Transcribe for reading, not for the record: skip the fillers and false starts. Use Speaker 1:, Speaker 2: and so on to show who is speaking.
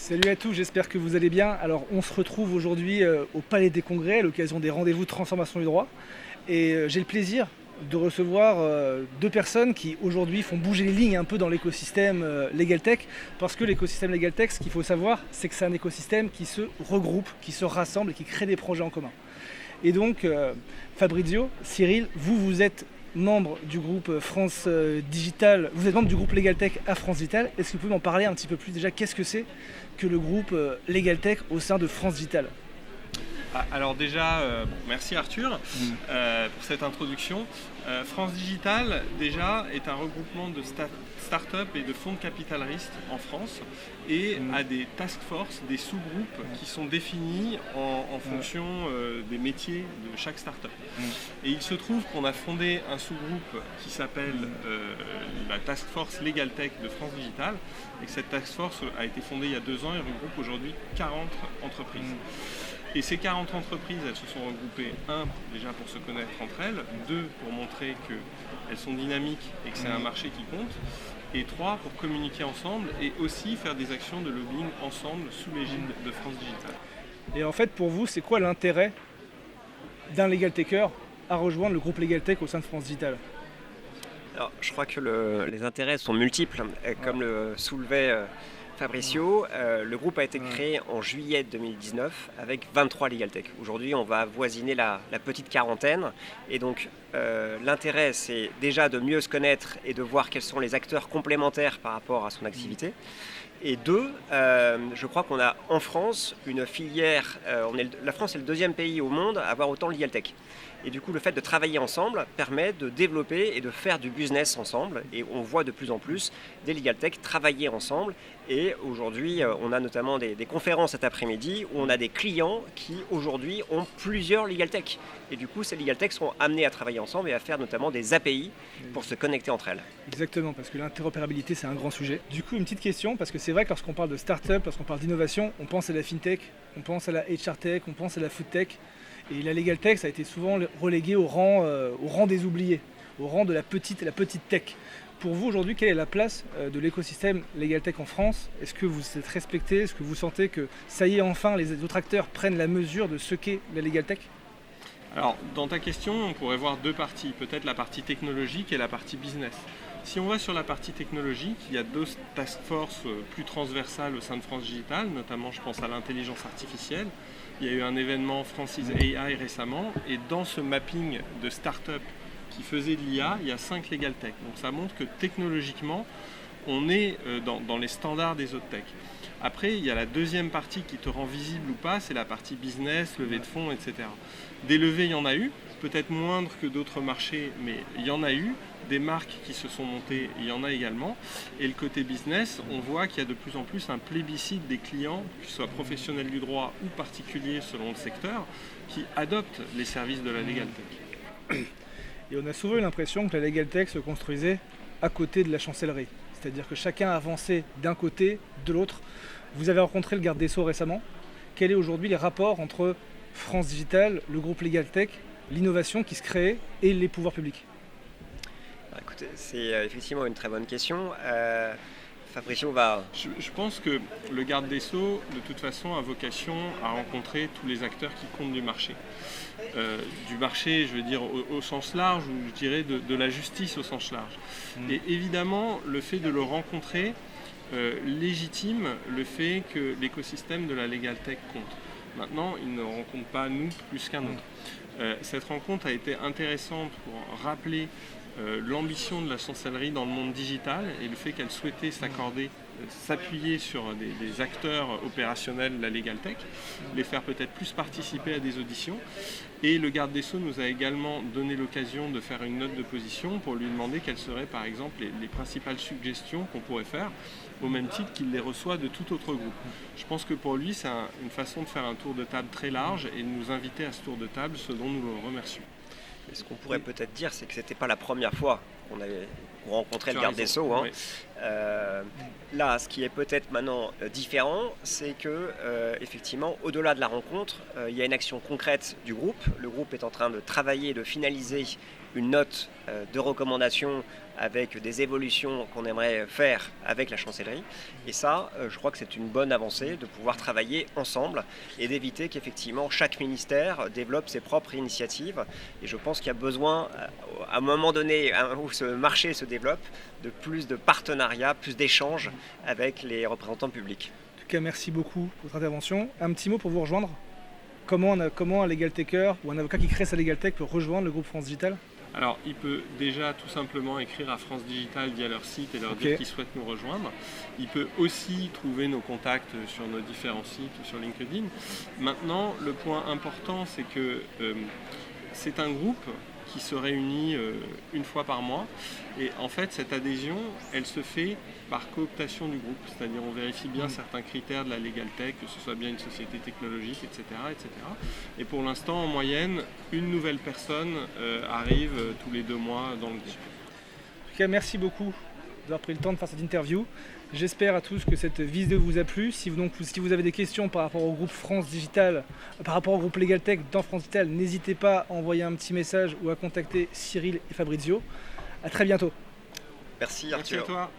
Speaker 1: Salut à tous, j'espère que vous allez bien. Alors on se retrouve aujourd'hui au Palais des Congrès à l'occasion des rendez-vous de transformation du droit. Et j'ai le plaisir de recevoir deux personnes qui aujourd'hui font bouger les lignes un peu dans l'écosystème LegalTech. Parce que l'écosystème LegalTech, ce qu'il faut savoir, c'est que c'est un écosystème qui se regroupe, qui se rassemble et qui crée des projets en commun. Et donc Fabrizio, Cyril, vous êtes membre du groupe France Digital, vous êtes membre du groupe LegalTech à France Digital. Est-ce que vous pouvez m'en parler un petit peu plus déjà? Qu'est-ce que c'est que le groupe LegalTech au sein de France Digital?
Speaker 2: Alors déjà, merci Arthur pour cette introduction. France Digital déjà est un regroupement de start-up et de fonds de capital risque en France et a des task force, des sous-groupes qui sont définis en fonction des métiers de chaque start-up. Et il se trouve qu'on a fondé un sous-groupe qui s'appelle la task force LegalTech de France Digital et que cette task force a été fondée il y a 2 ans et regroupe aujourd'hui 40 entreprises. Et ces 40 entreprises, elles se sont regroupées, déjà pour se connaître entre elles, 2 pour montrer qu'elles sont dynamiques et que c'est un marché qui compte, et 3 pour communiquer ensemble et aussi faire des actions de lobbying ensemble sous l'égide de France Digital.
Speaker 1: Et en fait, pour vous, c'est quoi l'intérêt d'un LegalTecher à rejoindre le groupe LegalTech au sein de France Digital?
Speaker 3: Alors, je crois que les intérêts sont multiples, comme le soulevait Fabricio. Le groupe a été créé en juillet 2019 avec 23 LegalTech. Aujourd'hui, on va avoisiner la petite quarantaine. Et donc, l'intérêt, c'est déjà de mieux se connaître et de voir quels sont les acteurs complémentaires par rapport à son activité. Et 2, je crois qu'on a en France une filière, la France est le 2e pays au monde à avoir autant de LegalTech. Et du coup, le fait de travailler ensemble permet de développer et de faire du business ensemble. Et on voit de plus en plus des LegalTech travailler ensemble. Et aujourd'hui, on a notamment des conférences cet après-midi où on a des clients qui aujourd'hui ont plusieurs LegalTech. Et du coup, ces LegalTech sont amenés à travailler ensemble et à faire notamment des API pour se connecter entre elles.
Speaker 1: Exactement, parce que l'interopérabilité, c'est un grand sujet. Du coup, une petite question, parce que c'est vrai que lorsqu'on parle de start-up, lorsqu'on parle d'innovation, on pense à la FinTech, on pense à la HR-Tech, on pense à la FoodTech. Et la LegalTech, ça a été souvent relégué au rang des oubliés, au rang de la petite tech. Pour vous, aujourd'hui, quelle est la place de l'écosystème LegalTech en France? Est-ce que vous êtes respecté? Est-ce que vous sentez que, ça y est, enfin, les autres acteurs prennent la mesure de ce qu'est la LegalTech?
Speaker 2: Alors, dans ta question, on pourrait voir 2 parties. Peut-être la partie technologique et la partie business. Si on va sur la partie technologique, il y a 2 task force plus transversales au sein de France Digital, notamment je pense à l'intelligence artificielle. Il y a eu un événement Francis AI récemment et dans ce mapping de start-up qui faisait de l'IA, il y a 5 LegalTech. Donc ça montre que technologiquement, on est dans les standards des autres tech. Après, il y a la 2e partie qui te rend visible ou pas, c'est la partie business, levée de fonds, etc. Des levées, il y en a eu, peut-être moindres que d'autres marchés, mais il y en a eu. Des marques qui se sont montées, il y en a également. Et le côté business, on voit qu'il y a de plus en plus un plébiscite des clients, qu'ils soient professionnels du droit ou particuliers selon le secteur, qui adoptent les services de la LegalTech.
Speaker 1: Et on a souvent eu l'impression que la LegalTech se construisait à côté de la chancellerie. C'est-à-dire que chacun avançait d'un côté, de l'autre. Vous avez rencontré le garde des Sceaux récemment. Quels sont aujourd'hui les rapports entre France Digital, le groupe LegalTech, l'innovation qui se crée et les pouvoirs publics?
Speaker 3: Écoutez, c'est effectivement une très bonne question. Fabricio va...
Speaker 2: Je pense que le garde des Sceaux, de toute façon, a vocation à rencontrer tous les acteurs qui comptent du marché. Du marché, je veux dire, au sens large, ou je dirais de la justice au sens large. Et évidemment, le fait de le rencontrer légitime le fait que l'écosystème de la LegalTech compte. Maintenant, il ne rencontre pas nous plus qu'un autre. Cette rencontre a été intéressante pour rappeler l'ambition de la chancellerie dans le monde digital et le fait qu'elle souhaitait s'appuyer sur des acteurs opérationnels de la LegalTech, les faire peut-être plus participer à des auditions. Et le garde des Sceaux nous a également donné l'occasion de faire une note de position pour lui demander quelles seraient par exemple les principales suggestions qu'on pourrait faire, au même titre qu'il les reçoit de tout autre groupe. Je pense que pour lui, c'est une façon de faire un tour de table très large et de nous inviter à ce tour de table, ce dont nous le remercions.
Speaker 3: Ce qu'on pourrait peut-être dire, c'est que ce n'était pas la première fois qu'on rencontrait le garde des Sceaux.
Speaker 2: Oui.
Speaker 3: Là, ce qui est peut-être maintenant différent, c'est que effectivement, au-delà de la rencontre, il y a une action concrète du groupe. Le groupe est en train de travailler, de finaliser une note de recommandation avec des évolutions qu'on aimerait faire avec la chancellerie. Et ça, je crois que c'est une bonne avancée de pouvoir travailler ensemble et d'éviter qu'effectivement chaque ministère développe ses propres initiatives. Et je pense qu'il y a besoin, à un moment donné où ce marché se développe, de plus de partenariats, plus d'échanges avec les représentants publics.
Speaker 1: En tout cas, merci beaucoup pour votre intervention. Un petit mot pour vous rejoindre. Comment un legal taker ou un avocat qui crée sa legal tech peut rejoindre le groupe France Digital?
Speaker 2: Alors, il peut déjà tout simplement écrire à France Digital via leur site et leur dire qu'il souhaite nous rejoindre. Il peut aussi trouver nos contacts sur nos différents sites ou sur LinkedIn. Maintenant, le point important, c'est que c'est un groupe qui se réunit une fois par mois. Et en fait, cette adhésion, elle se fait par cooptation du groupe. C'est-à-dire, on vérifie bien certains critères de la Legal Tech, que ce soit bien une société technologique, etc. etc. Et pour l'instant, en moyenne, une nouvelle personne arrive tous les 2 mois dans le groupe.
Speaker 1: En tout cas, merci beaucoup d'avoir pris le temps de faire cette interview. J'espère à tous que cette vidéo vous a plu. Si vous avez des questions par rapport au groupe France Digital, par rapport au groupe Legal Tech dans France Digital, n'hésitez pas à envoyer un petit message ou à contacter Cyril et Fabrizio. À très bientôt.
Speaker 3: Merci Arthur.
Speaker 2: Merci à toi.